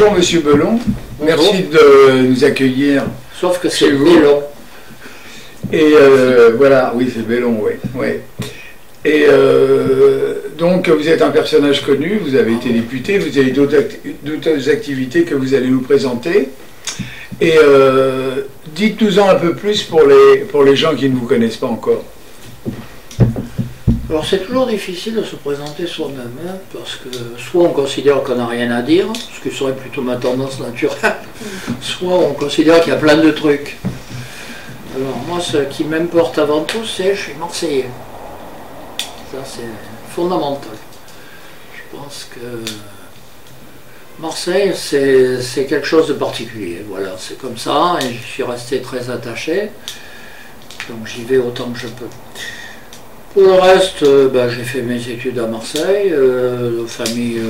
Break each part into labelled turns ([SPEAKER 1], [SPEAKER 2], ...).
[SPEAKER 1] bonjour Monsieur Belon,
[SPEAKER 2] Bonjour.
[SPEAKER 1] merci de nous accueillir.
[SPEAKER 2] Sauf que
[SPEAKER 1] Chez
[SPEAKER 2] c'est
[SPEAKER 1] vous.
[SPEAKER 2] long.
[SPEAKER 1] Et voilà, oui c'est Belon, oui. Ouais. Et donc vous êtes un personnage connu, vous avez été député, vous avez d'autres activités que vous allez nous présenter. Et dites-nous-en un peu plus pour les gens qui ne vous connaissent pas encore.
[SPEAKER 2] Alors c'est toujours difficile de se présenter soi-même, hein, parce que soit on considère qu'on n'a rien à dire, ce qui serait plutôt ma tendance naturelle, soit on considère qu'il y a plein de trucs. Alors moi, ce qui m'importe avant tout, c'est je suis Marseillais. Ça c'est fondamental. Je pense que Marseille, c'est quelque chose de particulier. Voilà, c'est comme ça, et je suis resté très attaché, donc j'y vais autant que je peux. Pour le reste, j'ai fait mes études à Marseille, de famille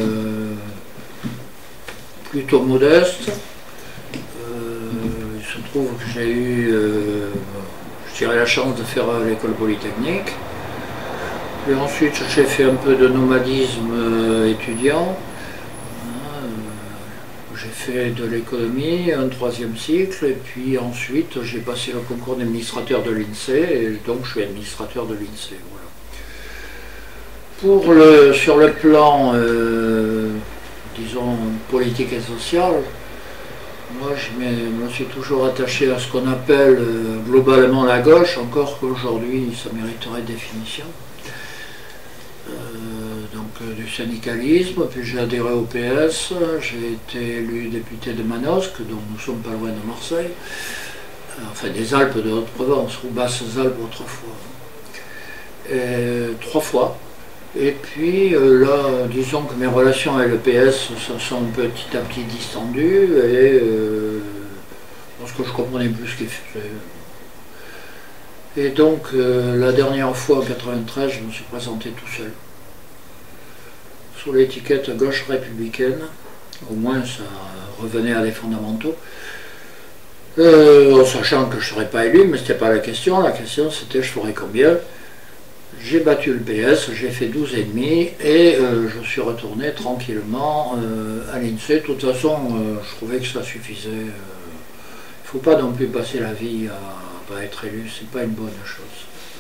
[SPEAKER 2] plutôt modeste. Il se trouve que j'ai eu, je dirais, la chance de faire l'école polytechnique. Et ensuite, j'ai fait un peu de nomadisme étudiant. J'ai fait de l'économie, un 3e cycle, et puis ensuite j'ai passé le concours d'administrateur de l'INSEE, et donc je suis administrateur de l'INSEE. Voilà. Sur le plan, disons, politique et social, moi je me suis toujours attaché à ce qu'on appelle globalement la gauche, encore qu'aujourd'hui ça mériterait définition. Du syndicalisme, puis j'ai adhéré au PS, j'ai été élu député de Manosque, donc nous sommes pas loin de Marseille, enfin des Alpes de Haute-Provence, ou Basses-Alpes autrefois, 3 fois. Et puis là, disons que mes relations avec le PS se sont petit à petit distendues, et parce que je comprenais plus ce qu'il faisait. Et donc la dernière fois, en 93, je me suis présenté tout seul, sous l'étiquette gauche républicaine, au moins ça revenait à des fondamentaux, sachant que je ne serais pas élu, mais ce n'était pas la question c'était je ferais combien. J'ai battu le PS, j'ai fait 12,5 et je suis retourné tranquillement à l'INSEE. De toute façon, je trouvais que ça suffisait. Il ne faut pas non plus passer la vie à pas être élu, c'est pas une bonne chose.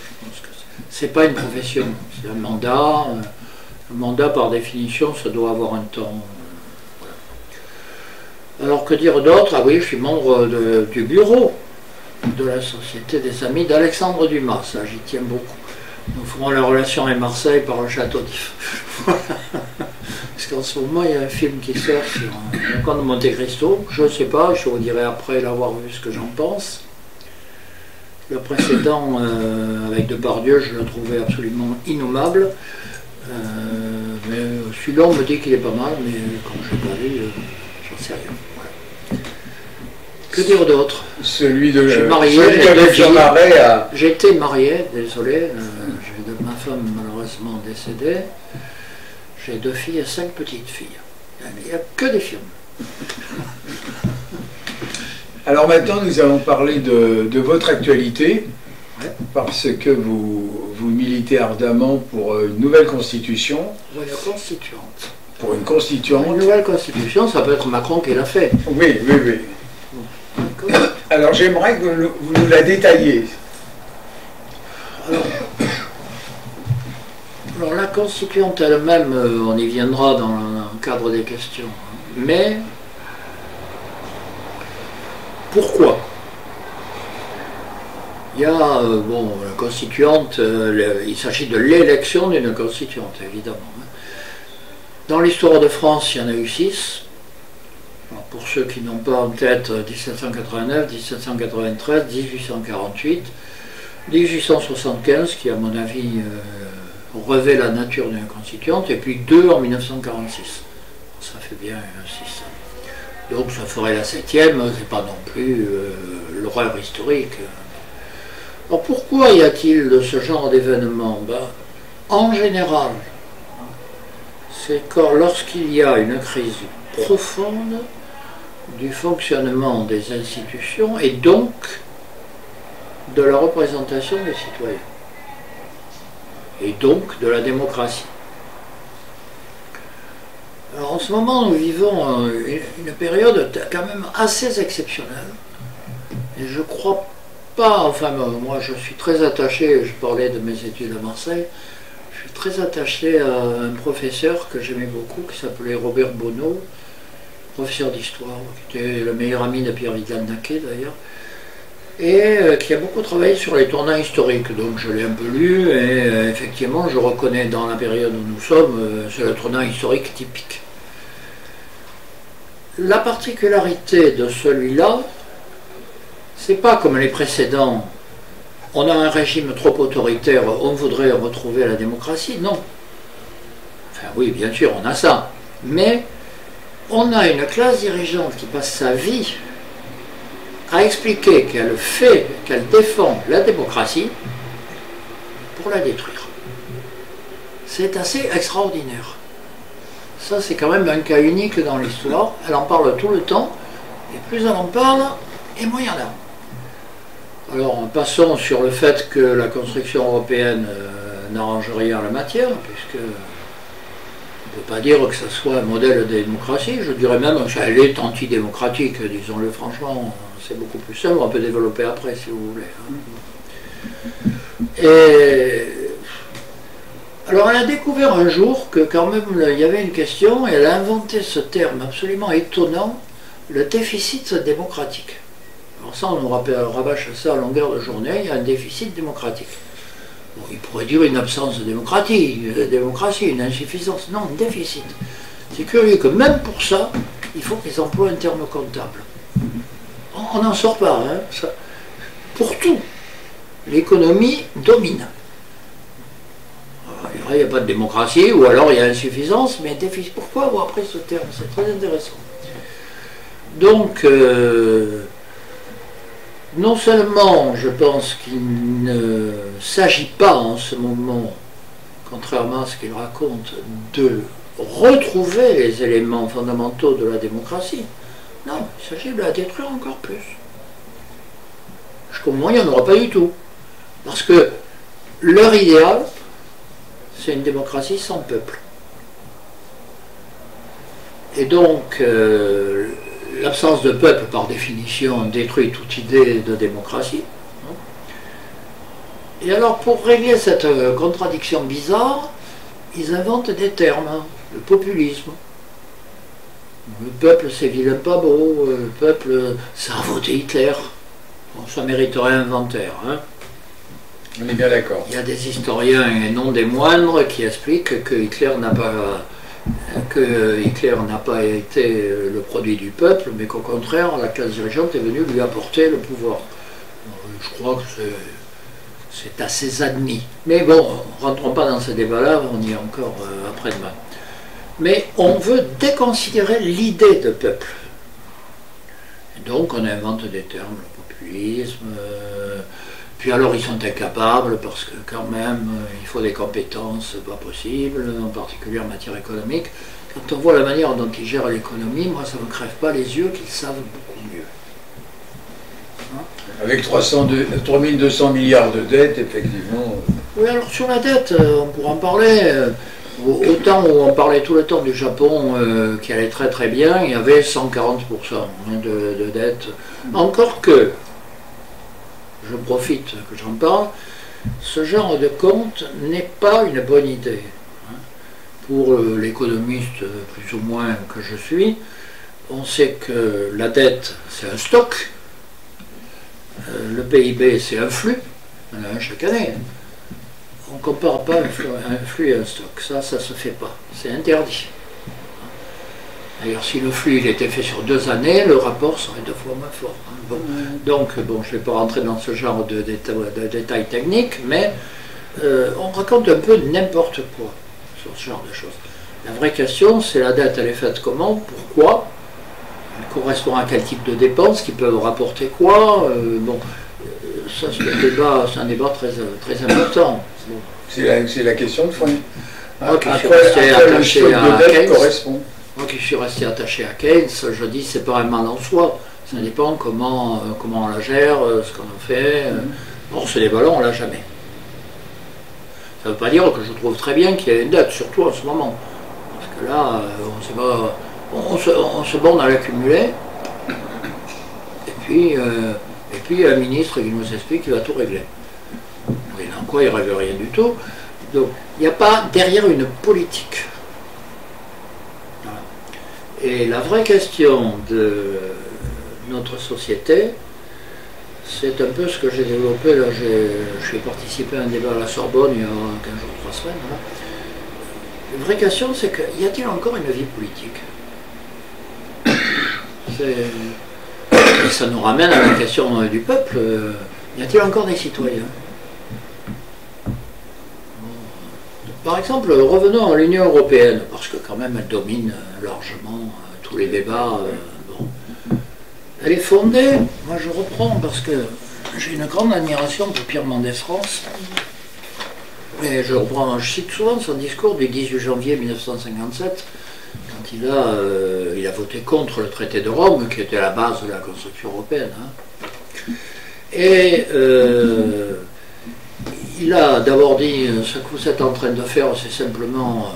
[SPEAKER 2] Je pense que c'est pas une profession, c'est un mandat. Le mandat, par définition, ça doit avoir un temps. Voilà. Alors que dire d'autre? Ah oui, je suis membre du bureau de la Société des Amis d'Alexandre Dumas. Ça, j'y tiens beaucoup. Nous ferons la relation avec Marseille par le château d'If. Voilà. Parce qu'en ce moment, il y a un film qui sort sur le comte de Monte Cristo. Je ne sais pas, je vous dirai après l'avoir vu ce que j'en pense. Le précédent, avec Depardieu, je le trouvais absolument innommable. Mais celui-là on me dit qu'il est pas mal, mais comme je n'ai pas vu, j'en sais rien. Voilà. Que dire d'autre?
[SPEAKER 1] Celui de
[SPEAKER 2] je suis marié, j'ai été marié, désolé, ma femme malheureusement décédée, j'ai 2 filles et 5 petites filles. Il n'y a que des filles.
[SPEAKER 1] Alors maintenant nous allons parler de votre actualité. Parce que vous militez ardemment pour une nouvelle constitution.
[SPEAKER 2] Pour une constituante.
[SPEAKER 1] Pour une constituante.
[SPEAKER 2] Une nouvelle constitution, ça peut être Macron qui l'a fait.
[SPEAKER 1] Oui, oui, oui. Alors j'aimerais que vous nous la détailliez.
[SPEAKER 2] Alors la constituante elle-même, on y viendra dans le cadre des questions. Mais pourquoi ? Il y a, la constituante, il s'agit de l'élection d'une constituante, évidemment. Dans l'histoire de France, il y en a eu 6. Alors, pour ceux qui n'ont pas en tête 1789, 1793, 1848, 1875, qui à mon avis revêt la nature d'une constituante, et puis 2 en 1946. Ça fait bien 6. Donc ça ferait la 7e, c'est pas non plus l'horreur historique. Alors pourquoi y a-t-il de ce genre d'événements? En général, c'est lorsqu'il y a une crise profonde du fonctionnement des institutions et donc de la représentation des citoyens et donc de la démocratie. Alors en ce moment, nous vivons une période quand même assez exceptionnelle. Et je crois pas, enfin moi je suis très attaché, je parlais de mes études à Marseille, je suis très attaché à un professeur que j'aimais beaucoup, qui s'appelait Robert Bonneau, professeur d'histoire, qui était le meilleur ami de Pierre Vidal-Naquet d'ailleurs, et qui a beaucoup travaillé sur les tournants historiques. Donc je l'ai un peu lu, et effectivement je reconnais dans la période où nous sommes, c'est le tournant historique typique. La particularité de celui-là, c'est pas comme les précédents, on a un régime trop autoritaire, on voudrait retrouver la démocratie, non. Enfin oui, bien sûr, on a ça, mais on a une classe dirigeante qui passe sa vie à expliquer qu'elle défend la démocratie pour la détruire. C'est assez extraordinaire. Ça, c'est quand même un cas unique dans l'histoire. Elle en parle tout le temps, et plus elle en parle, et moins il y en a. Alors, passons sur le fait que la construction européenne n'arrange rien en la matière, puisque on ne peut pas dire que ce soit un modèle de démocratie. Je dirais même qu'elle est antidémocratique, disons-le franchement. C'est beaucoup plus simple, on peut développer après, si vous voulez. Et alors, elle a découvert un jour que quand même, il y avait une question, et elle a inventé ce terme absolument étonnant, le déficit démocratique. Alors ça, on nous rabâche ça à longueur de journée, il y a un déficit démocratique. Bon, il pourrait dire une absence de démocratie, une insuffisance. Non, un déficit. C'est curieux que même pour ça, il faut qu'ils emploient un terme comptable. On n'en sort pas, hein, ça. Pour tout, l'économie domine. Il n'y a pas de démocratie, ou alors il y a insuffisance, mais déficit. Pourquoi avoir pris ce terme? C'est très intéressant. Donc, non seulement je pense qu'il ne s'agit pas en ce moment, contrairement à ce qu'il raconte, de retrouver les éléments fondamentaux de la démocratie. Non, il s'agit de la détruire encore plus. Jusqu'au moment, il n'y en aura pas du tout. Parce que leur idéal, c'est une démocratie sans peuple. Et donc, l'absence de peuple, par définition, détruit toute idée de démocratie. Et alors, pour régler cette contradiction bizarre, ils inventent des termes. Le populisme. Le peuple, c'est vilain pas beau. Le peuple, ça a voté Hitler. Bon, ça mériterait un inventaire. Hein.
[SPEAKER 1] On est bien d'accord.
[SPEAKER 2] Il y a des historiens, et non des moindres, qui expliquent que Hitler n'a pas été le produit du peuple, mais qu'au contraire, la classe dirigeante est venue lui apporter le pouvoir. Je crois que c'est assez admis. Mais bon, rentrons pas dans ce débat-là, on y est encore après-demain. Mais on veut déconsidérer l'idée de peuple. Et donc on invente des termes, le populisme, puis alors ils sont incapables parce que quand même il faut des compétences pas possibles, en particulier en matière économique. Quand on voit la manière dont ils gèrent l'économie, moi ça ne me crève pas les yeux qu'ils savent beaucoup mieux. Hein?
[SPEAKER 1] Avec 3200 milliards de dettes, effectivement.
[SPEAKER 2] Oui, alors sur la dette, on pourra en parler. Au temps où on parlait tout le temps du Japon qui allait très très bien, il y avait 140% de dette. Encore que, je profite que j'en parle, ce genre de compte n'est pas une bonne idée. Pour l'économiste plus ou moins que je suis, on sait que la dette c'est un stock, le PIB c'est un flux, on en a un chaque année. On ne compare pas un flux et un stock, ça ne se fait pas, c'est interdit. D'ailleurs, si le flux il était fait sur 2 années, le rapport serait 2 fois moins fort. Bon. Donc, bon, je ne vais pas rentrer dans ce genre de détails techniques, mais on raconte un peu n'importe quoi sur ce genre de choses. La vraie question, c'est la dette, elle est faite comment, pourquoi, elle correspond à quel type de dépenses, qui peuvent rapporter quoi, bon. Ça, c'est un débat très important. Bon.
[SPEAKER 1] C'est la question de fond.
[SPEAKER 2] Moi qui suis resté attaché à Keynes, je dis c'est pas un mal en soi. Ça dépend comment on la gère, ce qu'on en fait. Or, ce débat-là, on l'a jamais. Ça ne veut pas dire que je trouve très bien qu'il y ait une dette, surtout en ce moment. Parce Là, on se borne à l'accumuler. Et puis il y a un ministre qui nous explique qu'il va tout régler. Et dans quoi il ne règle rien du tout. Donc il n'y a pas derrière une politique. Voilà. Et la vraie question de notre société, c'est un peu ce que j'ai développé. Là, j'ai participé à un débat à la Sorbonne il y a 15 jours, 3 semaines. Voilà. La vraie question, c'est que y a-t-il encore une vie politique? Et ça nous ramène à la question du peuple. Y a-t-il encore des citoyens? Par exemple, revenons à l'Union européenne, parce que quand même elle domine largement tous les débats. Bon. Elle est fondée, moi je reprends, parce que j'ai une grande admiration pour Pierre Mendès France. Et je cite souvent son discours du 18 janvier 1957, quand il a voté contre le traité de Rome, qui était la base de la construction européenne. Hein. Et il a d'abord dit, ce que vous êtes en train de faire, c'est simplement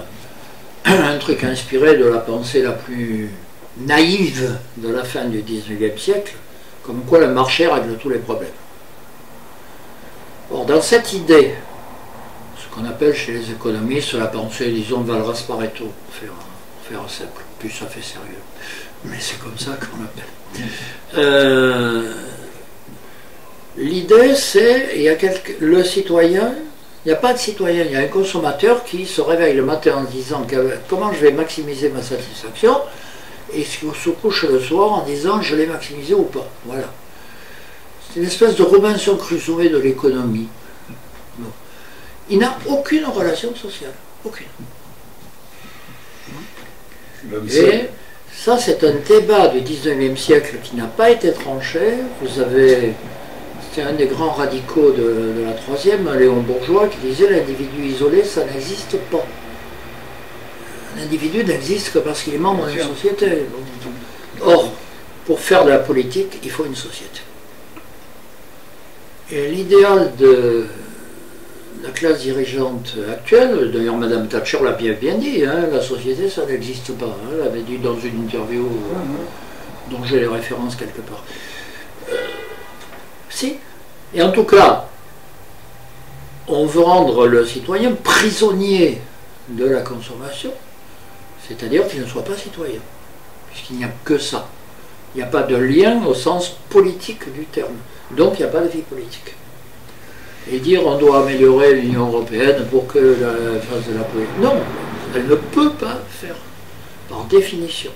[SPEAKER 2] un truc inspiré de la pensée la plus naïve de la fin du XIXe siècle, comme quoi le marché règle tous les problèmes. Or, dans cette idée, ce qu'on appelle chez les économistes la pensée, disons, Walras-Pareto, pour faire simple, plus ça fait sérieux, mais c'est comme ça qu'on l'appelle. L'idée, c'est, le citoyen, il n'y a pas de citoyen, il y a un consommateur qui se réveille le matin en disant comment je vais maximiser ma satisfaction, et se couche le soir en disant je l'ai maximisé ou pas. Voilà. C'est une espèce de Robinson Crusoe de l'économie. Bon. Il n'a aucune relation sociale. Aucune. Et ça, c'est un débat du 19e siècle qui n'a pas été tranché. Vous avez... C'est un des grands radicaux de la troisième, Léon Bourgeois, qui disait l'individu isolé, ça n'existe pas. L'individu n'existe que parce qu'il est membre d'une société. Or, pour faire de la politique, il faut une société. Et l'idéal de la classe dirigeante actuelle, d'ailleurs Madame Thatcher l'a bien dit, hein, la société, ça n'existe pas. Hein, elle avait dit dans une interview dont j'ai les références quelque part. Si. Et en tout cas, on veut rendre le citoyen prisonnier de la consommation, c'est-à-dire qu'il ne soit pas citoyen, puisqu'il n'y a que ça. Il n'y a pas de lien au sens politique du terme. Donc il n'y a pas de vie politique. Et dire on doit améliorer l'Union européenne pour que la fasse de la politique. Non, elle ne peut pas faire, par définition.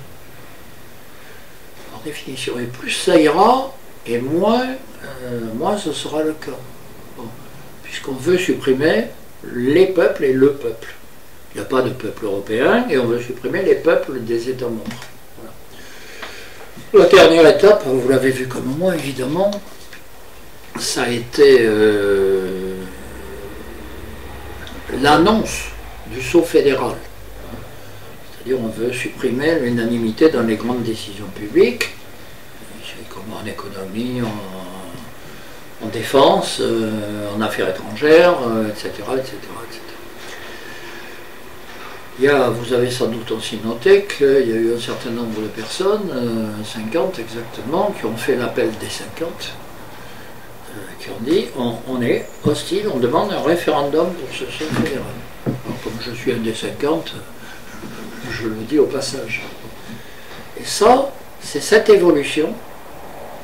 [SPEAKER 2] Par définition. Et plus ça ira, et moins ce sera le cas. Bon. Puisqu'on veut supprimer les peuples et le peuple. Il n'y a pas de peuple européen et on veut supprimer les peuples des États membres. Voilà. La dernière étape, vous l'avez vu comme moi évidemment, ça a été l'annonce du saut fédéral. C'est-à-dire on veut supprimer l'unanimité dans les grandes décisions publiques, comme en économie, en défense, en affaires étrangères, etc., etc., etc. Vous avez sans doute aussi noté qu'il y a eu un certain nombre de personnes, 50 exactement, qui ont fait l'appel des 50, qui ont dit on est hostile, on demande un référendum pour ce saut fédéral. Alors, comme je suis un des 50, je le dis au passage. Et ça, c'est cette évolution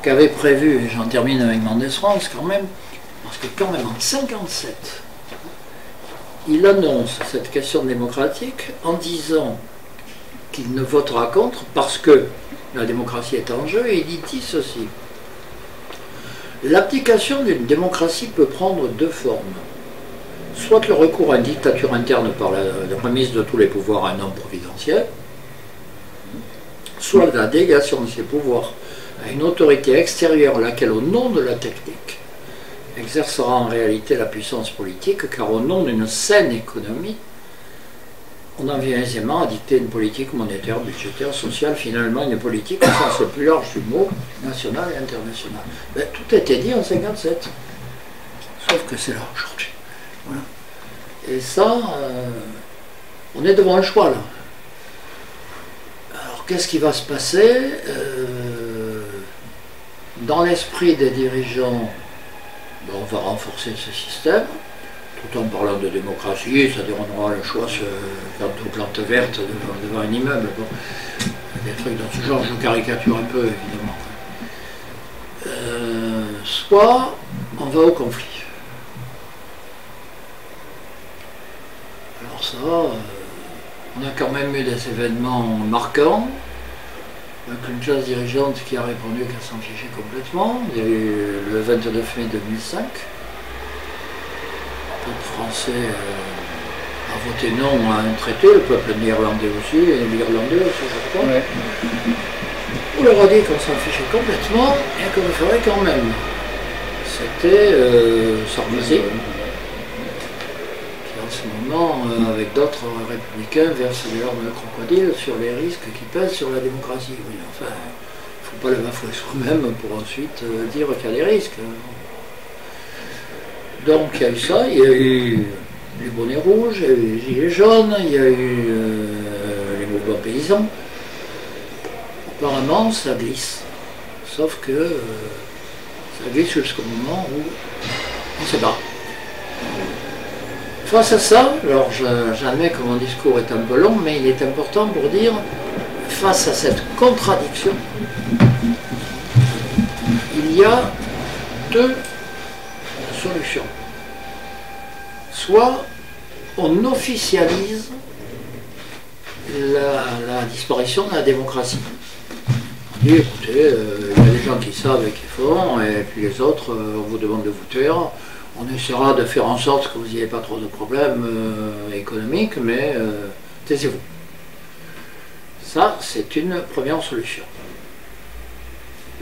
[SPEAKER 2] qu'avait prévu, et j'en termine avec Mendès France quand même, parce que quand même en 1957, il annonce cette question démocratique en disant qu'il ne votera contre parce que la démocratie est en jeu, et il dit ceci. L'application d'une démocratie peut prendre deux formes. Soit le recours à une dictature interne par la remise de tous les pouvoirs à un homme providentiel, soit la délégation de ces pouvoirs à une autorité extérieure, laquelle, au nom de la technique, exercera en réalité la puissance politique, car au nom d'une saine économie, on en vient aisément à dicter une politique monétaire, budgétaire, sociale, finalement une politique au sens le plus large du mot, national et international. Ben, tout a été dit en 1957, sauf que c'est là aujourd'hui. Voilà. Et ça, on est devant un choix là. qu'est-ce qui va se passer dans l'esprit des dirigeants? On va renforcer ce système, tout en parlant de démocratie, c'est-à-dire on aura le choix quant aux plantes vertes devant un immeuble. Bon, des trucs dans ce genre, je caricature un peu évidemment. Soit on va au conflit. Alors ça, on a quand même eu des événements marquants, avec une classe dirigeante qui a répondu qu'elle s'en fichait complètement. Il y a eu le 29 mai 2005. Le peuple français a voté non à un traité, le peuple néerlandais aussi, et l'Irlandais aussi, je crois. Ouais. On leur a dit qu'on s'en fichait complètement et qu'on le ferait quand même. C'était Sarkozy, qui en ce moment, avec d'autres républicains, verse des larmes de crocodile sur les risques qui pèsent sur la démocratie. Oui, enfin, il ne faut pas le bafouer soi-même pour ensuite dire qu'il y a des risques. Donc il y a eu ça, il y a eu les bonnets rouges, il y a eu les gilets jaunes, il y a eu les mouvements paysans. Apparemment, ça glisse. Sauf que ça glisse jusqu'au moment où on ne sait pas. Face à ça, alors j'admets que mon discours est un peu long, mais il est important pour dire, face à cette contradiction, il y a deux solutions. Soit on officialise la disparition de la démocratie. On dit, écoutez, il y a des gens qui savent et qui font, et puis les autres, on vous demande de vous taire. On essaiera de faire en sorte que vous n'ayez pas trop de problèmes économiques, mais taisez-vous. Ça, c'est une première solution.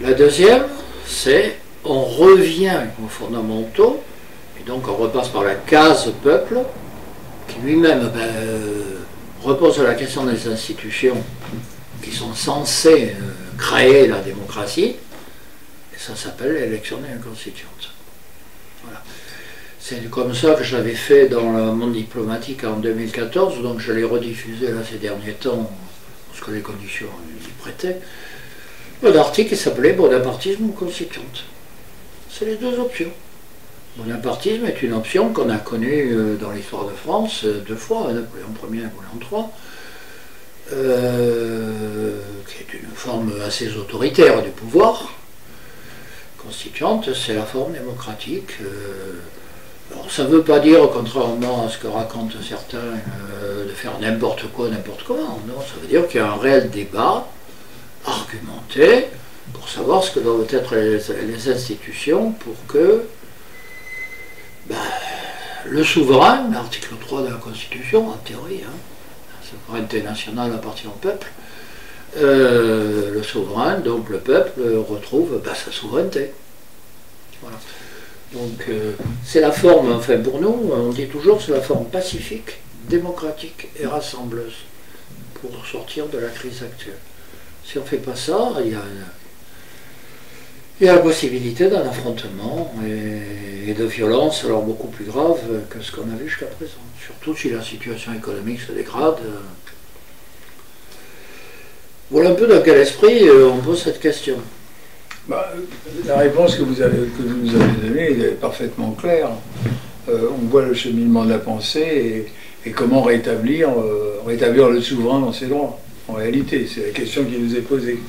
[SPEAKER 2] La deuxième, c'est on revient aux fondamentaux, et donc on repasse par la case peuple, qui lui-même repose sur la question des institutions qui sont censées créer la démocratie, et ça s'appelle l'élection des constituantes. Voilà. C'est comme ça que j'avais fait dans le monde diplomatique en 2014, donc je l'ai rediffusé là ces derniers temps, parce que les conditions y prêtaient, un article qui s'appelait Bonapartisme ou constituante. C'est les deux options. Bonapartisme est une option qu'on a connue dans l'histoire de France deux fois, Napoléon Ier et Napoléon III, qui est une forme assez autoritaire du pouvoir. Constituante, c'est la forme démocratique. Alors ça ne veut pas dire, contrairement à ce que racontent certains, de faire n'importe quoi, n'importe comment. Non, ça veut dire qu'il y a un réel débat argumenté pour savoir ce que doivent être les institutions pour que le souverain, l'article 3 de la Constitution, en théorie, la souveraineté nationale appartient au peuple, le souverain, donc le peuple, retrouve sa souveraineté. Voilà. Donc c'est la forme, enfin pour nous, on dit toujours, c'est la forme pacifique, démocratique et rassembleuse pour sortir de la crise actuelle. Si on ne fait pas ça, il y a la possibilité d'un affrontement et de violence alors beaucoup plus grave que ce qu'on a vu jusqu'à présent. Surtout si la situation économique se dégrade. Voilà un peu dans quel esprit on pose cette question.
[SPEAKER 1] La réponse que vous nous avez donnée est parfaitement claire. On voit le cheminement de la pensée et comment rétablir le souverain dans ses droits. En réalité, c'est la question qui nous est posée.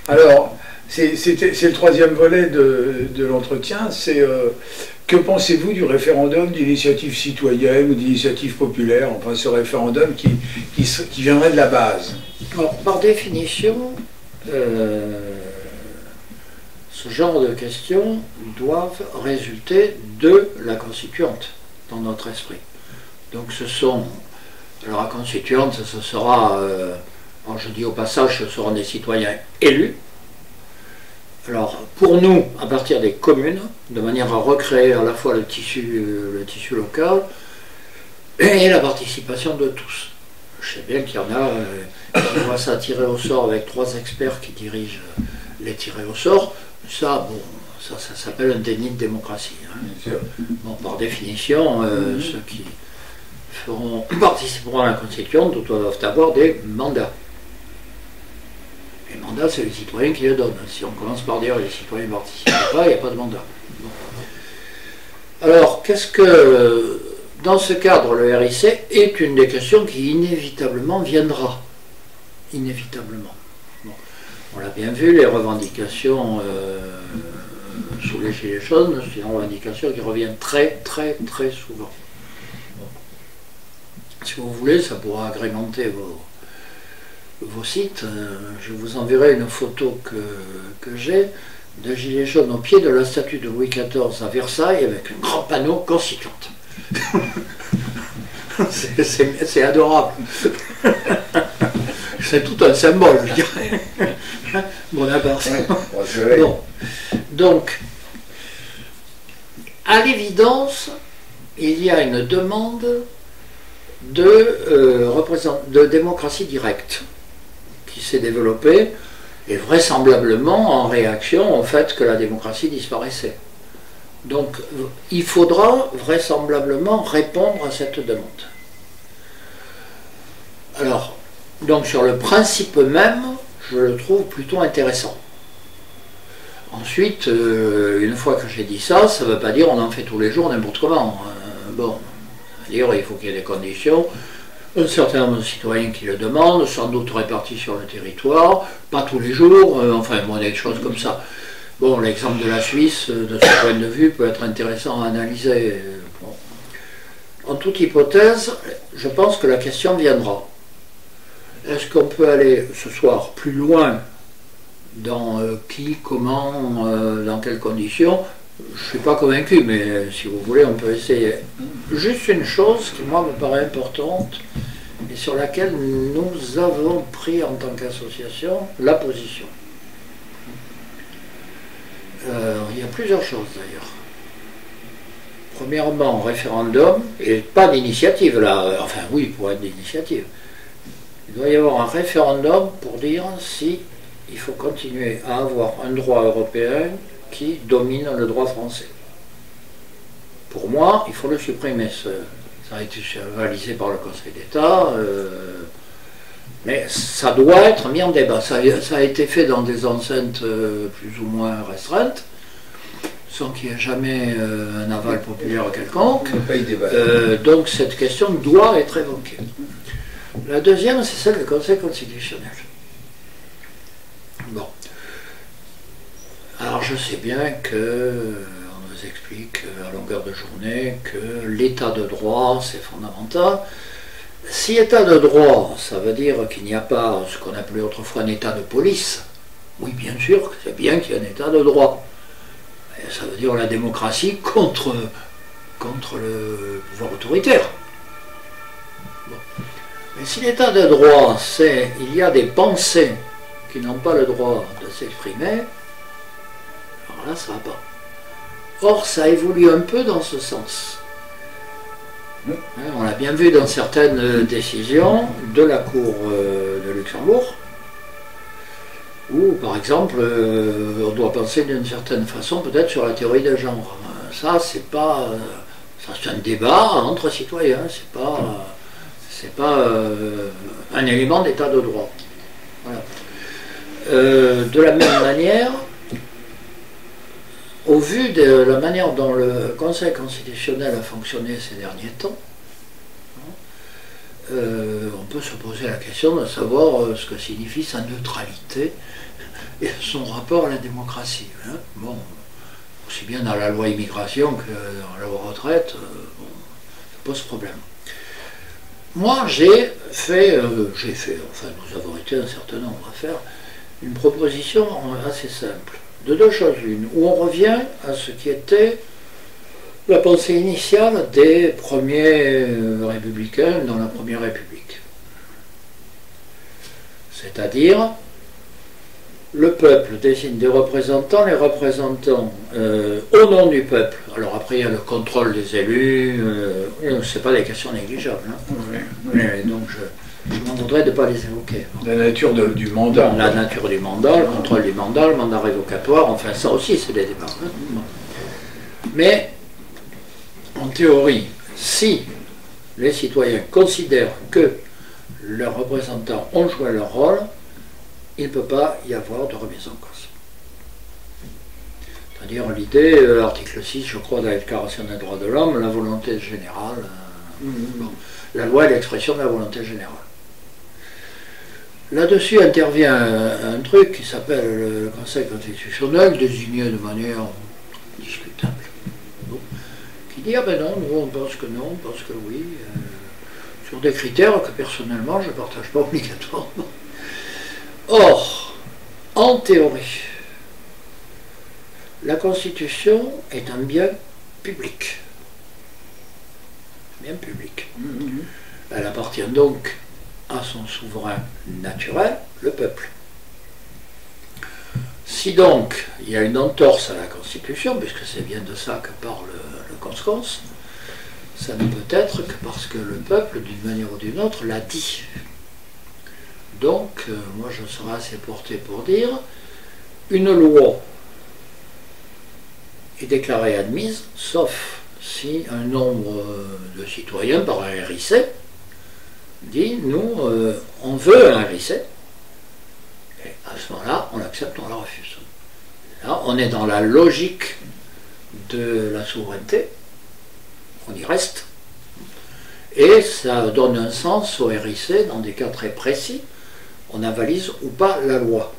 [SPEAKER 1] Alors, c'est le troisième volet de l'entretien, c'est que pensez-vous du référendum d'initiative citoyenne ou d'initiative populaire, enfin ce référendum qui viendrait de la base?
[SPEAKER 2] Alors, par définition, ce genre de questions doivent résulter de la constituante dans notre esprit. Donc ce sont, alors la constituante, ce sera, alors je dis au passage, ce seront des citoyens élus. Alors pour nous, à partir des communes, de manière à recréer à la fois le tissu local et la participation de tous. Je sais bien qu'il y en a qui voient ça tirer au sort avec 3 experts qui dirigent les tirés au sort. Ça, bon, ça s'appelle un déni de démocratie. Bon, par définition, ceux qui participeront à la constituante doivent avoir des mandats. mandat, c'est les citoyens qui le donnent. Si on commence par dire les citoyens ne participent pas, il n'y a pas de mandat. Bon. Alors, qu'est-ce que, dans ce cadre, le RIC est une des questions qui inévitablement viendra. Inévitablement. Bon. On l'a bien vu, les revendications sous les Gilets jaunes, c'est une revendication qui revient très, très, très souvent. Bon. Si vous voulez, ça pourra agrémenter vos sites. Je vous enverrai une photo que j'ai de Gilets jaunes au pied de la statue de Louis XIV à Versailles avec un grand panneau constituante. C'est adorable. C'est tout un symbole, je dirais. Bonaparte. Bon. Donc, à l'évidence, il y a une demande de démocratie directe qui s'est développée, et vraisemblablement en réaction au fait que la démocratie disparaissait. Donc il faudra vraisemblablement répondre à cette demande. Alors, donc sur le principe même, je le trouve plutôt intéressant. Ensuite, une fois que j'ai dit ça, ça ne veut pas dire on en fait tous les jours n'importe comment. Bon, c'est-à-dire il faut qu'il y ait des conditions. Un certain nombre de citoyens qui le demandent, sans doute répartis sur le territoire, pas tous les jours, enfin bon, des choses comme ça. Bon, l'exemple de la Suisse, de ce point de vue, peut être intéressant à analyser. Bon. En toute hypothèse, je pense que la question viendra. Est-ce qu'on peut aller ce soir plus loin dans qui, comment, dans quelles conditions? Je ne suis pas convaincu, mais si vous voulez, on peut essayer. Juste une chose qui, moi, me paraît importante et sur laquelle nous avons pris, en tant qu'association, la position. Il y a plusieurs choses, d'ailleurs. Premièrement, référendum, et pas d'initiative, là. Enfin, oui, pour être d'initiative. Il doit y avoir un référendum pour dire si il faut continuer à avoir un droit européen qui domine le droit français. Pour moi, il faut le supprimer. Ça a été réalisé par le Conseil d'État, mais ça doit être mis en débat. Ça a été fait dans des enceintes plus ou moins restreintes, sans qu'il n'y ait jamais un aval populaire quelconque. Donc cette question doit être évoquée. La deuxième, c'est celle du Conseil constitutionnel. Bon. Alors je sais bien qu'on nous explique à longueur de journée que l'état de droit c'est fondamental. Si état de droit, ça veut dire qu'il n'y a pas ce qu'on appelait autrefois un état de police, oui bien sûr, c'est bien qu'il y ait un état de droit. Et ça veut dire la démocratie contre le pouvoir autoritaire. Bon. Mais si l'état de droit c'est il y a des pensées qui n'ont pas le droit de s'exprimer, alors là, ça ne va pas. Or, ça évolue un peu dans ce sens. On l'a bien vu dans certaines décisions de la Cour de Luxembourg, où, par exemple, on doit penser d'une certaine façon peut-être sur la théorie de genre. Ça, c'est pas... ça, c'est un débat entre citoyens, c'est pas un élément d'état de droit. Voilà. De la même manière, au vu de la manière dont le Conseil constitutionnel a fonctionné ces derniers temps, on peut se poser la question de savoir ce que signifie sa neutralité et son rapport à la démocratie. Hein. Bon, aussi bien dans la loi immigration que dans la loi retraite, bon, ça pose problème. Moi, j'ai fait, enfin nous avons été un certain nombre à faire, une proposition assez simple, de deux choses l'une, où on revient à ce qui était la pensée initiale des premiers républicains dans la Première République. C'est-à-dire, le peuple désigne des représentants, les représentants au nom du peuple. Alors après, il y a le contrôle des élus, c'est pas des questions négligeables. Hein. Oui, oui. Donc je m'en voudrais de ne pas les évoquer.
[SPEAKER 1] La nature du mandat.
[SPEAKER 2] La nature du mandat, le contrôle du mandat, le mandat révocatoire, enfin ça aussi c'est des débats. Hein. Bon. Mais, en théorie, si les citoyens considèrent que leurs représentants ont joué leur rôle, il ne peut pas y avoir de remise en cause. C'est-à-dire l'idée, l'article 6, je crois, de la Déclaration des droits de l'homme, la volonté générale, bon, la loi est l'expression de la volonté générale. Là-dessus intervient un truc qui s'appelle le Conseil constitutionnel, désigné de manière discutable, qui dit, ah ben non, nous on pense que non, on pense que oui, sur des critères que personnellement je ne partage pas obligatoirement. Or, en théorie, la Constitution est un bien public. Bien public. Elle appartient donc à son souverain naturel, le peuple. Si donc il y a une entorse à la Constitution, puisque c'est bien de ça que parle le Conscons, ça ne peut être que parce que le peuple, d'une manière ou d'une autre, l'a dit. Donc, moi je serai assez porté pour dire, une loi est déclarée admise, sauf si un nombre de citoyens, par un RIC, dit, nous, on veut un RIC, et à ce moment-là, on l'accepte, on la refuse. Là, on est dans la logique de la souveraineté, on y reste, et ça donne un sens au RIC dans des cas très précis, on avalise ou pas la loi.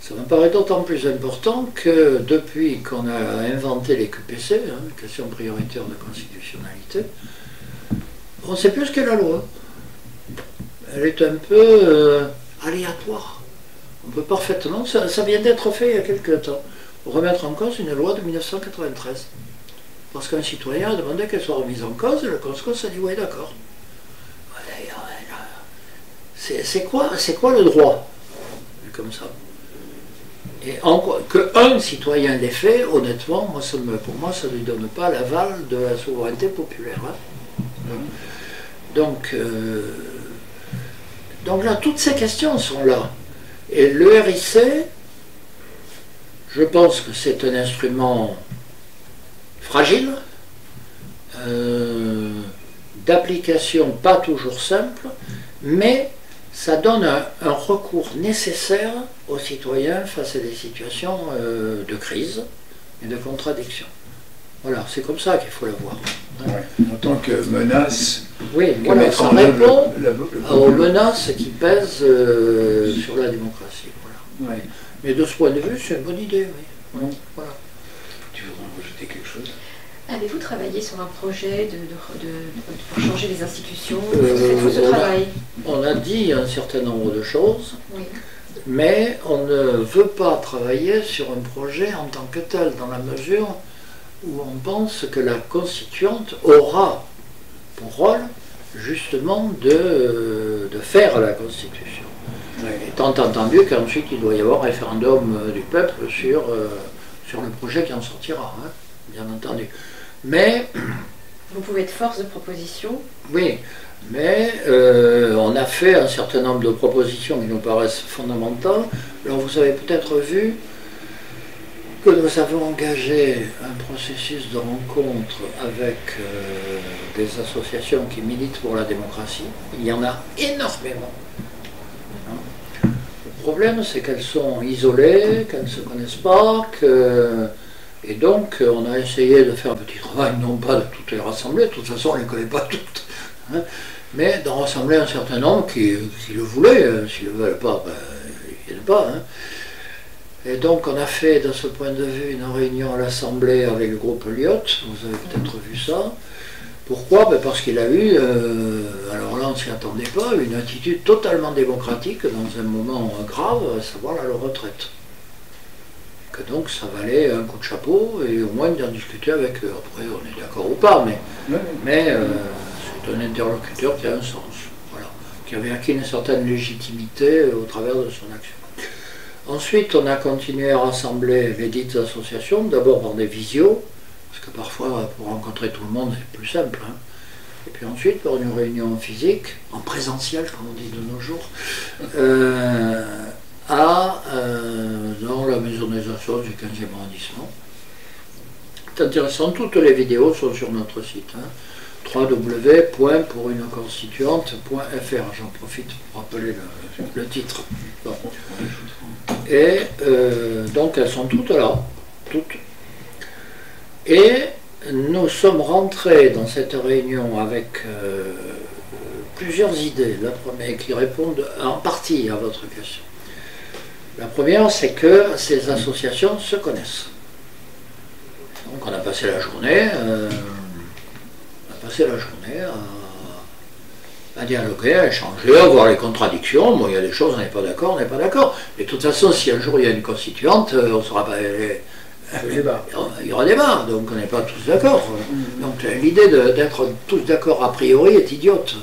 [SPEAKER 2] Ça me paraît d'autant plus important que depuis qu'on a inventé les QPC, questions prioritaires de constitutionnalité, on ne sait plus ce qu'est la loi. Elle est un peu aléatoire. On peut parfaitement, ça vient d'être fait il y a quelques temps, remettre en cause une loi de 1993. Parce qu'un citoyen a demandé qu'elle soit remise en cause, et le Conscons a dit oui, d'accord. C'est quoi le droit? Comme ça. Et qu'un citoyen l'ait fait, honnêtement, pour moi, ça ne lui donne pas l'aval de la souveraineté populaire. Donc là, toutes ces questions sont là. Et le RIC, je pense que c'est un instrument fragile, d'application pas toujours simple, mais ça donne un recours nécessaire aux citoyens face à des situations de crise et de contradiction. Voilà, c'est comme ça qu'il faut la voir.
[SPEAKER 1] Ouais. En tant que menace,
[SPEAKER 2] oui, voilà, ça répond aux menaces qui pèsent sur la démocratie. Voilà. Ouais. Mais de ce point de vue, c'est une bonne idée. Oui. Ouais. Voilà.
[SPEAKER 1] Tu voudrais rajouter quelque chose?
[SPEAKER 3] Avez-vous travaillé sur un projet pour changer les institutions? Faites-vous ce travail?
[SPEAKER 2] On a dit un certain nombre de choses,
[SPEAKER 3] oui.
[SPEAKER 2] Mais on ne veut pas travailler sur un projet en tant que tel, dans la mesure où on pense que la constituante aura pour rôle justement de faire la Constitution. Étant entendu qu'ensuite il doit y avoir référendum du peuple sur le projet qui en sortira, bien entendu. Mais
[SPEAKER 3] vous pouvez être force de proposition.
[SPEAKER 2] Oui, mais on a fait un certain nombre de propositions qui nous paraissent fondamentales. Alors vous avez peut-être vu que nous avons engagé un processus de rencontre avec des associations qui militent pour la démocratie. Il y en a énormément. Le problème, c'est qu'elles sont isolées, qu'elles ne se connaissent pas, et donc on a essayé de faire un petit travail, non pas de toutes les rassembler, de toute façon on ne les connaît pas toutes, mais d'en rassembler un certain nombre qui le voulaient, s'ils ne le veulent pas, ben, ils ne viennent pas. Et donc on a fait de ce point de vue une réunion à l'Assemblée avec le groupe Lyot, vous avez peut-être vu ça. Pourquoi? Ben parce qu'il a eu, alors là on ne s'y attendait pas, une attitude totalement démocratique dans un moment grave, à savoir la retraite. Que donc ça valait un coup de chapeau et au moins d'en discuter avec eux. Après on est d'accord ou pas, mais c'est un interlocuteur qui a un sens, voilà, qui avait acquis une certaine légitimité au travers de son action. Ensuite on a continué à rassembler les dites associations, d'abord par des visios, parce que parfois pour rencontrer tout le monde c'est plus simple, et puis ensuite par une réunion physique, en présentiel comme on dit de nos jours, dans la maison des assos du 15e arrondissement. C'est intéressant, toutes les vidéos sont sur notre site, www.pouruneconstituante.fr. J'en profite pour rappeler le titre. Bon. Et donc elles sont toutes là, toutes. Et nous sommes rentrés dans cette réunion avec plusieurs idées. La première qui répondent en partie à votre question. La première, c'est que ces associations se connaissent. Donc on a passé la journée, à dialoguer, à échanger, à voir les contradictions. Bon, il y a des choses, on n'est pas d'accord, on n'est pas d'accord. Mais de toute façon, si un jour il y a une constituante, on sera pas. Il y aura débat, donc on n'est pas tous d'accord. Donc l'idée d'être tous d'accord a priori est idiote,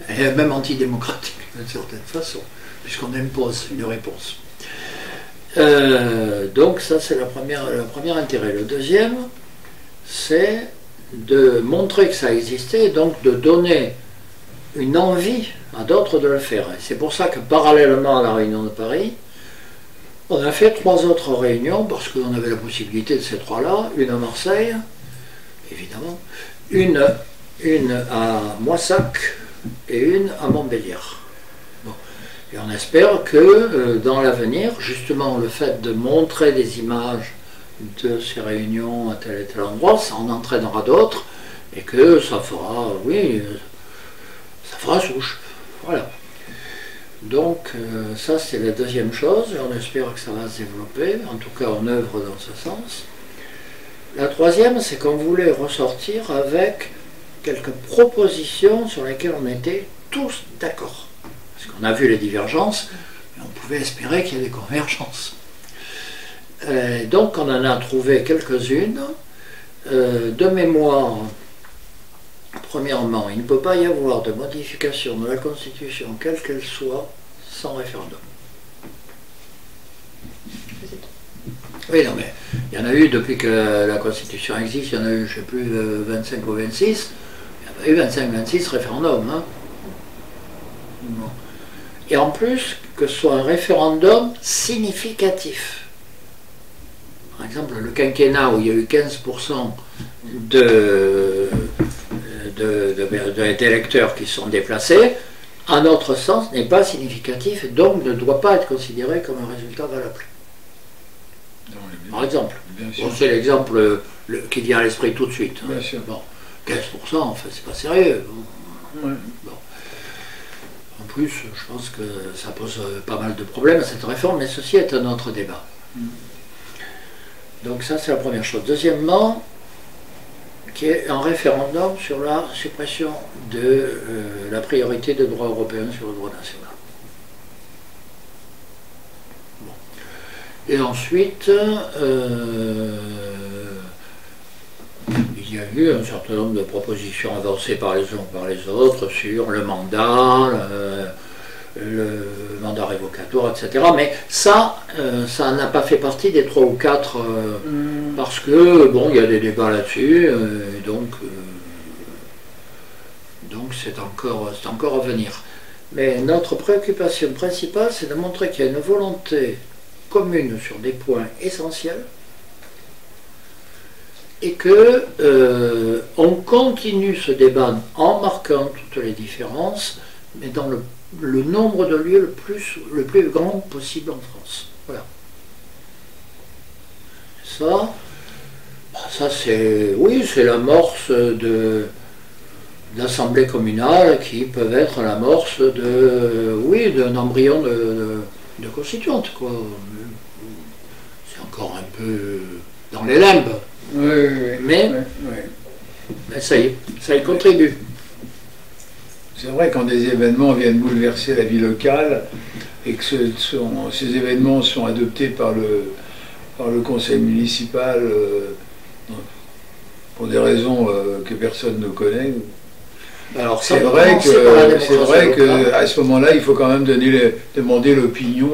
[SPEAKER 2] et même antidémocratique d'une certaine façon, puisqu'on impose une réponse. Donc ça c'est le premier intérêt. Le deuxième, c'est de montrer que ça existait et donc de donner une envie à d'autres de le faire. Et c'est pour ça que parallèlement à la réunion de Paris, on a fait 3 autres réunions, parce qu'on avait la possibilité de ces 3-là, une à Marseille, évidemment, une à Moissac et une à Montbéliard. Bon. Et on espère que dans l'avenir, justement, le fait de montrer des images de ces réunions à tel et tel endroit, ça en entraînera d'autres, et que ça fera, oui, ça fera souche. Voilà. Donc ça c'est la deuxième chose, et on espère que ça va se développer, en tout cas on œuvre dans ce sens. La troisième, c'est qu'on voulait ressortir avec quelques propositions sur lesquelles on était tous d'accord. Parce qu'on a vu les divergences, mais on pouvait espérer qu'il y ait des convergences. Donc on en a trouvé quelques-unes. De mémoire, premièrement, il ne peut pas y avoir de modification de la Constitution, quelle qu'elle soit, sans référendum. Oui, non, mais il y en a eu depuis que la Constitution existe, il y en a eu, je ne sais plus, 25 ou 26. Il y en a eu 25-26 référendums. Hein. Bon. Et en plus, que ce soit un référendum significatif. Par exemple, le quinquennat où il y a eu 15% d'électeurs qui sont déplacés, à notre sens, n'est pas significatif et donc ne doit pas être considéré comme un résultat valable. Par exemple, bon, c'est l'exemple qui vient à l'esprit tout de suite. Hein. Bon, 15%, en fait, c'est pas sérieux. Bon. Bon. En plus, je pense que ça pose pas mal de problèmes à cette réforme, mais ceci est un autre débat. Donc ça, c'est la première chose. Deuxièmement, qui est un référendum sur la suppression de la priorité des droits européens sur le droit national. Bon. Et ensuite, il y a eu un certain nombre de propositions avancées par les uns ou par les autres sur le mandat, le mandat révocatoire, etc. Mais ça, ça n'a pas fait partie des 3 ou 4 parce que, bon, il y a des débats là-dessus, donc c'est encore à venir. Mais notre préoccupation principale, c'est de montrer qu'il y a une volonté commune sur des points essentiels et que on continue ce débat en marquant toutes les différences, mais dans le nombre de lieux le plus grand possible en France. Voilà. Ça c'est, oui, c'est l'amorce d'assemblées communales qui peuvent être l'amorce oui, d'un embryon de constituante, quoi. C'est encore un peu dans les limbes.
[SPEAKER 1] Oui,
[SPEAKER 2] mais ça y contribue.
[SPEAKER 1] C'est vrai quand des événements viennent bouleverser la vie locale et que ces événements sont adoptés par le conseil municipal pour des raisons que personne ne connaît. Alors c'est vrai qu'à ce moment-là, il faut quand même demander l'opinion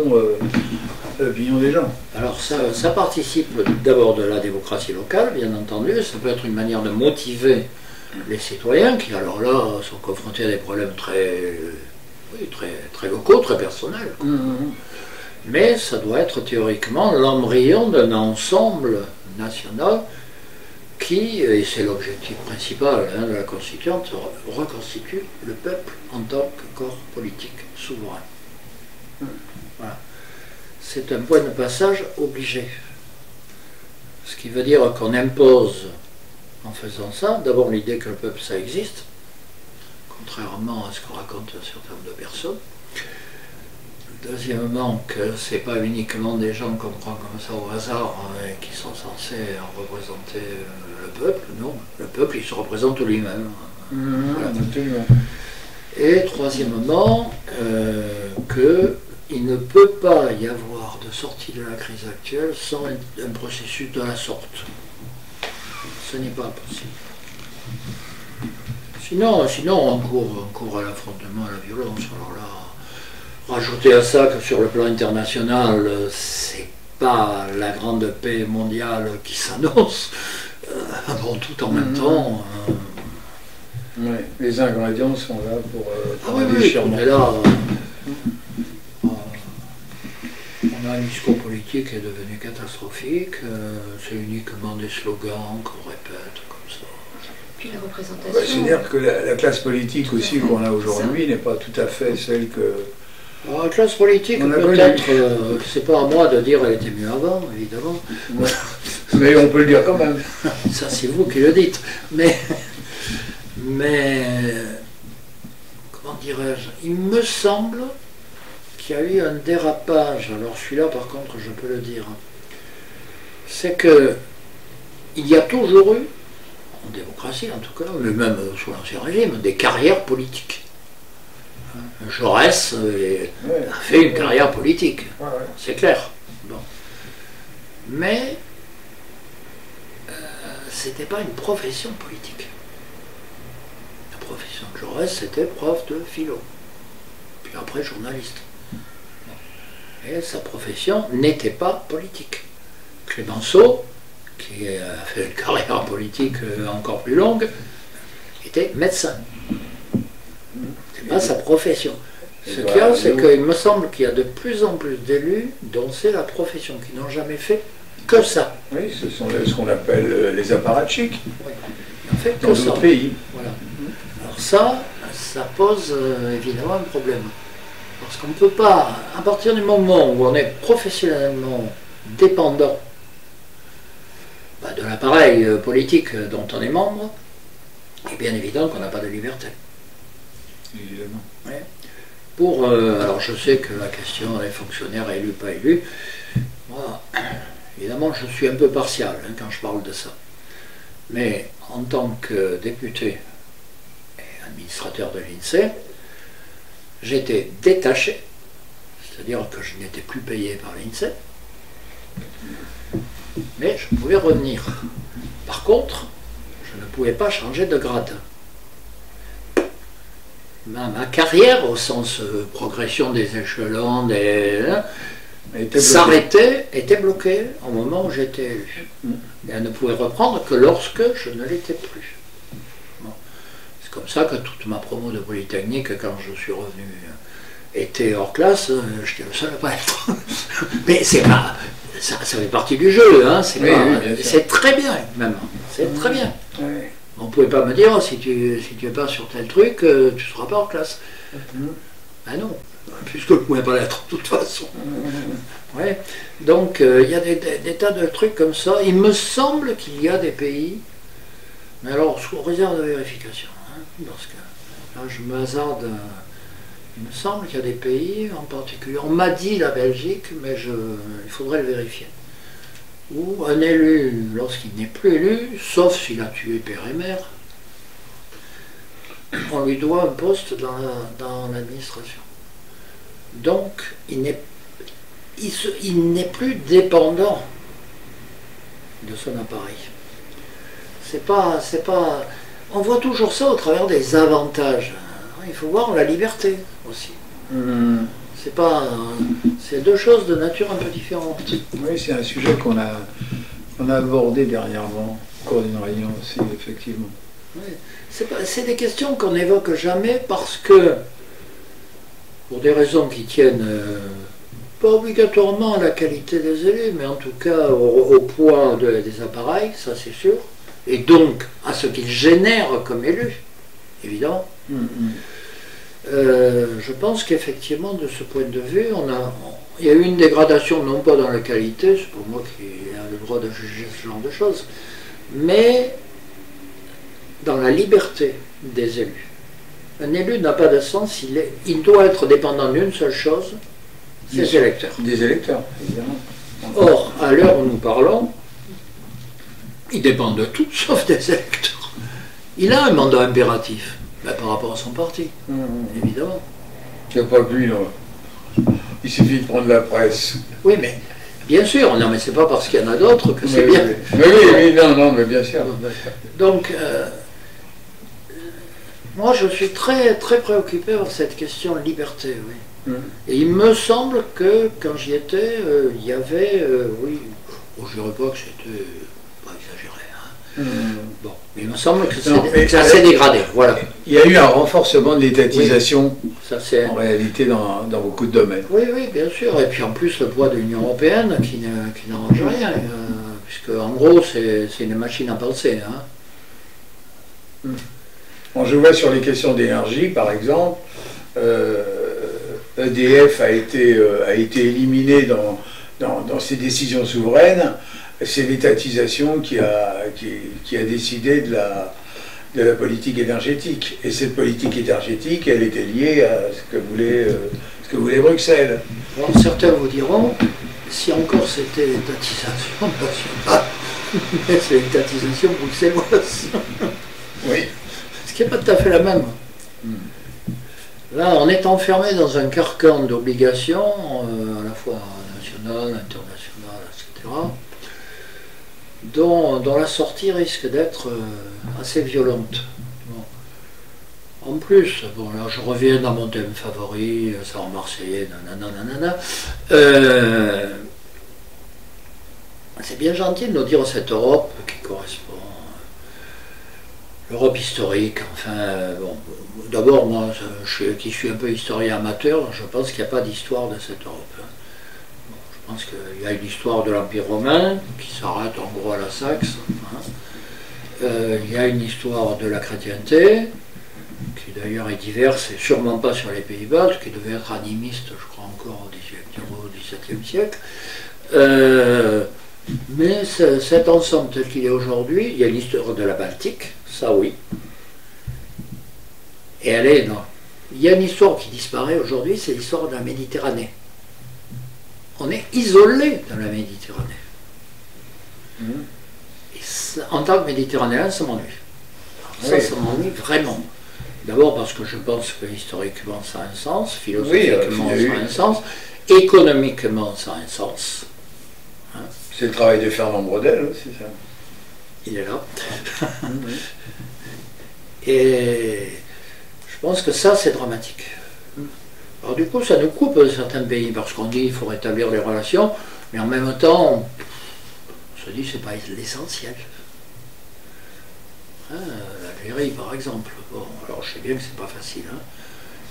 [SPEAKER 1] des gens.
[SPEAKER 2] Alors ça participe d'abord de la démocratie locale, bien entendu. Ça peut être une manière de motiver les citoyens qui, alors là, sont confrontés à des problèmes très locaux, très personnels. Mais ça doit être théoriquement l'embryon d'un ensemble national qui, et c'est l'objectif principal de la Constituante, reconstitue le peuple en tant que corps politique souverain. Voilà. C'est un point de passage obligé. Ce qui veut dire qu'on impose, en faisant ça, d'abord l'idée que le peuple, ça existe, contrairement à ce que racontent un certain nombre de personnes. Deuxièmement, que ce n'est pas uniquement des gens qu'on prend comme ça au hasard qui sont censés représenter le peuple. Non, le peuple, il se représente lui-même. Voilà. Et troisièmement, qu'il ne peut pas y avoir de sortie de la crise actuelle sans un processus de la sorte. Ce n'est pas possible. Sinon on court à l'affrontement, à la violence. Alors là, rajouter à ça que sur le plan international, c'est pas la grande paix mondiale qui s'annonce. Bon, tout en même temps.
[SPEAKER 1] Ouais, les ingrédients sont là pour
[SPEAKER 2] un déchirement. Mais là, on a un discours politique qui est devenu catastrophique. C'est uniquement des slogans qu'on répète comme ça.
[SPEAKER 3] Puis la représentation.
[SPEAKER 1] C'est-à-dire que la classe politique aussi qu'on a aujourd'hui n'est pas tout à fait celle que...
[SPEAKER 2] Alors, la classe politique, peut-être, c'est pas à moi de dire qu'elle était mieux avant, évidemment.
[SPEAKER 1] Mais on peut le dire quand même.
[SPEAKER 2] Ça, c'est vous qui le dites. Mais comment dirais-je, il me semble qu'il y a eu un dérapage. Alors celui-là, par contre, je peux le dire. C'est que il y a toujours eu, en démocratie en tout cas, mais même sous l'Ancien Régime, des carrières politiques. Jaurès a fait une carrière politique, c'est clair. Bon. Mais c'était pas une profession politique. La profession de Jaurès, c'était prof de philo, puis après journaliste. Et sa profession n'était pas politique. Clémenceau, qui a fait une carrière politique encore plus longue, était médecin. C'est pas sa profession. Ce qu'il y a, c'est qu'il me semble qu'il y a de plus en plus d'élus dont c'est la profession, qui n'ont jamais fait que ça.
[SPEAKER 1] Oui, ce sont ce qu'on appelle les apparatchiks.
[SPEAKER 2] Oui. En fait,
[SPEAKER 1] dans d'autres pays.
[SPEAKER 2] Voilà. Alors ça pose évidemment un problème. Parce qu'on ne peut pas, à partir du moment où on est professionnellement dépendant de l'appareil politique dont on est membre, il est bien évident qu'on n'a pas de liberté.
[SPEAKER 1] Évidemment.
[SPEAKER 2] Ouais. Alors je sais que la question des fonctionnaires élus, pas élus, moi, évidemment je suis un peu partial quand je parle de ça. Mais en tant que député et administrateur de l'INSEE, j'étais détaché, c'est-à-dire que je n'étais plus payé par l'INSEE, mais je pouvais revenir. Par contre, je ne pouvais pas changer de grade. Ma carrière, au sens progression des échelons, s'arrêtait, était bloquée au moment où j'étais élu. Et elle ne pouvait reprendre que lorsque je ne l'étais plus. Bon. C'est comme ça que toute ma promo de Polytechnique, quand je suis revenu, était hors classe. J'étais le seul à pas être. Mais c'est pas, ça fait partie du jeu, hein, c'est très bien même. C'est très bien.
[SPEAKER 1] Oui.
[SPEAKER 2] On ne pouvait pas me dire, si tu n'es pas sur tel truc, tu ne seras pas en classe. Ben non, puisque je ne pouvais pas l'être de toute façon. Ouais. Donc il y a des tas de trucs comme ça. Il me semble qu'il y a des pays, mais alors sous réserve de vérification, hein, parce que là je me hasarde, il me semble qu'il y a des pays en particulier, on m'a dit la Belgique, mais il faudrait le vérifier, où un élu, lorsqu'il n'est plus élu, sauf s'il a tué père et mère, on lui doit un poste dans l'administration. Donc, il n'est plus dépendant de son appareil. C'est pas, on voit toujours ça au travers des avantages. Il faut voir la liberté aussi. C'est deux choses de nature un peu différentes.
[SPEAKER 1] Oui, c'est un sujet qu'on a abordé dernièrement, au cours d'une réunion aussi, effectivement.
[SPEAKER 2] Oui. C'est des questions qu'on n'évoque jamais parce que, pour des raisons qui tiennent pas obligatoirement à la qualité des élus, mais en tout cas au poids des appareils, ça c'est sûr, et donc à ce qu'il génère comme élu, évidemment. Je pense qu'effectivement, de ce point de vue, il y a eu une dégradation, non pas dans la qualité, c'est pour moi qui ai le droit de juger ce genre de choses, mais dans la liberté des élus. Un élu n'a pas de sens, il doit être dépendant d'une seule chose, ses électeurs.
[SPEAKER 1] Des électeurs, évidemment.
[SPEAKER 2] Or, à l'heure où nous parlons, il dépend de tout sauf des électeurs. Il a un mandat impératif, ben, par rapport à son parti, évidemment.
[SPEAKER 1] Il n'y a pas que lui, non. Il suffit de prendre la presse.
[SPEAKER 2] Oui, mais bien sûr, non, mais c'est pas parce qu'il y en a d'autres que c'est bien.
[SPEAKER 1] Oui, non, mais bien sûr.
[SPEAKER 2] Donc, moi, je suis très, très préoccupé par cette question de liberté, oui. Et il me semble que, quand j'y étais, il y avait, oui, je dirais pas que c'était pas exagéré, hein. Bon, mais il me semble que c'est assez dégradé, voilà.
[SPEAKER 1] Il y a eu un renforcement de l'étatisation,
[SPEAKER 2] oui, ça, en
[SPEAKER 1] réalité, dans beaucoup de domaines.
[SPEAKER 2] Oui, oui, bien sûr. Et puis en plus, le poids de l'Union européenne qui n'arrange rien, puisque en gros, c'est une machine à penser, hein.
[SPEAKER 1] Bon, je vois sur les questions d'énergie, par exemple, EDF a été éliminé dans ses décisions souveraines. C'est l'étatisation qui a décidé de la politique énergétique. Et cette politique énergétique, elle était liée à ce que voulait Bruxelles.
[SPEAKER 2] Bon, certains vous diront, si encore c'était l'étatisation nationale, mais c'est l'étatisation bruxelloise.
[SPEAKER 1] Oui.
[SPEAKER 2] Ce qui n'est pas tout à fait la même. Là, on est enfermé dans un carcan d'obligations, à la fois nationales, internationales, etc., dont la sortie risque d'être assez violente. Bon. En plus, bon, là je reviens dans mon thème favori, ça en marseillais, nanana. C'est bien gentil de nous dire cette Europe qui correspond. L'Europe historique, enfin, bon, d'abord, moi, qui suis un peu historien amateur, je pense qu'il n'y a pas d'histoire de cette Europe. Bon, je pense qu'il y a une histoire de l'Empire romain, qui s'arrête en gros à la Saxe. Il y a une histoire de la chrétienté, qui d'ailleurs est diverse, et sûrement pas sur les Pays-Bas, qui devait être animiste, je crois, encore au XVIIe siècle. Mais cet ensemble tel qu'il est aujourd'hui, il y a l'histoire de la Baltique, ça oui. Et elle est énorme. Il y a une histoire qui disparaît aujourd'hui, c'est l'histoire de la Méditerranée. On est isolé dans la Méditerranée. Et ça, en tant que Méditerranéen, ça m'ennuie. Ça m'ennuie vraiment. D'abord parce que je pense que historiquement ça a un sens, philosophiquement ça a un sens, économiquement ça a un sens.
[SPEAKER 1] C'est le travail de Fernand Braudel, c'est ça.
[SPEAKER 2] Il est là. Et je pense que ça, c'est dramatique. Alors du coup, ça nous coupe de certains pays, parce qu'on dit qu'il faut rétablir les relations, mais en même temps, on se dit que ce n'est pas l'essentiel. L'Algérie, par exemple. Bon, alors je sais bien que c'est pas facile, hein,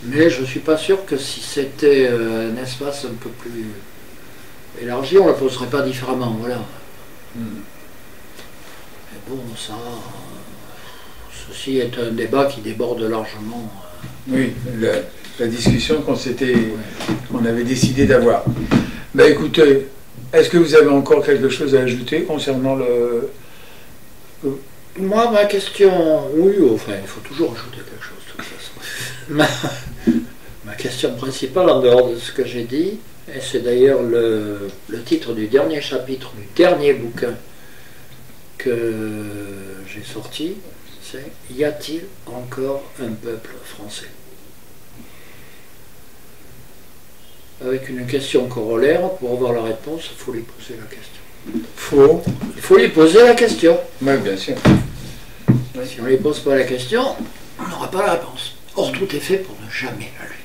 [SPEAKER 2] mais je ne suis pas sûr que si c'était un espace un peu plus élargi, on ne le poserait pas différemment, voilà. Mais bon, ça, ceci est un débat qui déborde largement.
[SPEAKER 1] Oui, la discussion qu'on avait décidé d'avoir. Ben écoutez, est-ce que vous avez encore quelque chose à ajouter concernant le...
[SPEAKER 2] Moi, ma question, oui, enfin, il faut toujours ajouter quelque chose, de toute façon. Ma question principale, en dehors de ce que j'ai dit, et c'est d'ailleurs le titre du dernier chapitre, du dernier bouquin que j'ai sorti, c'est « Y a-t-il encore un peuple français ?» Avec une question corollaire, pour avoir la réponse, il faut lui poser la question. Il faut lui poser la question.
[SPEAKER 1] Oui, bien sûr.
[SPEAKER 2] Si on ne lui pose pas la question, on n'aura pas la réponse. Or, tout est fait pour ne jamais la lui